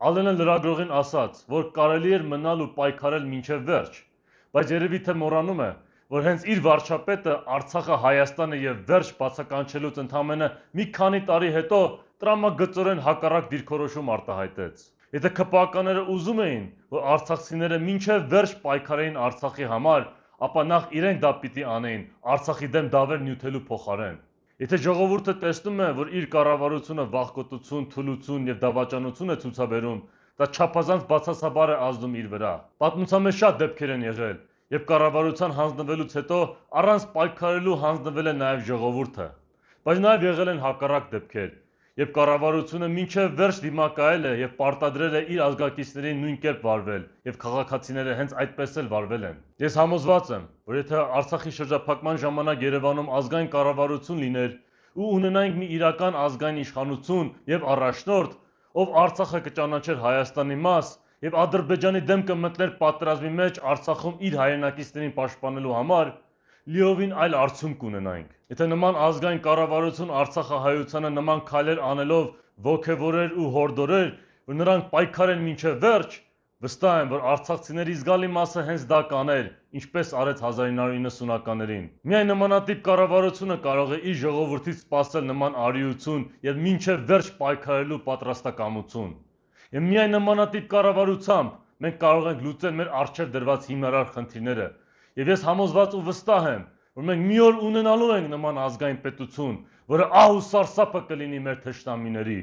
Ալենը լրագրողին ասաց, որ կարելի էր մնալ ու պայքարել մինչև վերջ, բայց երևի թե մոռանում է, որ հենց իր վարչապետը Արցախը Հայաստանը եւ վերջ բացականչելուց ընդամենը մի քանի տարի հետո տրամագծորեն հակառակ դիրքորոշում արտահայտեց։ Եթե ԿՊԱ-ականները ուզում էին, որ արցախցիները մինչև վերջ պայքարեին Արցախի համար, ապա նախ իրենք դա պիտի անեին Արցախի դեմ դավեր նյութելու փոխարեն։ Եթե ժողովուրդը տեսնում է, որ իր կառավարությունը վախկոտություն, թուլություն եւ դավաճանություն է ցուցաբերում, դա չափազանց բացասաբար է ազդում իր վրա։ Պատմության մեջ շատ դեպքեր են եղել, երբ կառավարության հանձնվելուց հետո առանց պայքարելու հանձնվել է նաեւ ժողովուրդը։ Բայց նաեւ եղել են հակառակ դեպքեր, երբ կառավարությունը մինչև վերջ դիմակայել է եւ պարտադրել է իր ազգակիցներին նույն կերպ վարվել, եւ քաղաքացիները հենց այդպես էլ վարվել են։ Ես համոզված եմ, որ եթե Արցախի շրջափակման ժամանակ Երևանում ազգային կառավարություն լիներ ու ունենայինք մի իրական ազգային իշխանություն եւ առաջնորդ, ով Արցախը կճանաչեր Հայաստանի մաս եւ Ադրբեջանի դեմ կմտներ պատերազմի մեջ Արցախում իր հայրենակիցներին պաշտպանելու համար, լիովին այլ արդյունք կունենայինք։ Եթե նման ազգային կառավարություն Արցախահայությանը նման քայլեր անելով ոգևորեր ու հորդորեր, որ նրանք պայքարեն մինչև վերջ, վստահ եմ, որ արցախցիների զգալի մասը հենց դա կաներ, ինչպես արեց 1990-ականներին։ Միայն նմանատիպ կառավարությունը կարող է իր ժողովրդից սպասել նման արիություն եւ մինչև վերջ պայքարելու պատրաստակամություն։ Եվ միայն նմանատիպ կառավարությամբ մենք կարող ենք լուծել մեր առջև դրված հիմնարար խնդիրները։ Եվ ես համոզված ու վստահ եմ, որ մենք մի օր ունենալու ենք նման ազգային պետություն, որը ահ ու սարսափը կլինի մեր թշնամիների։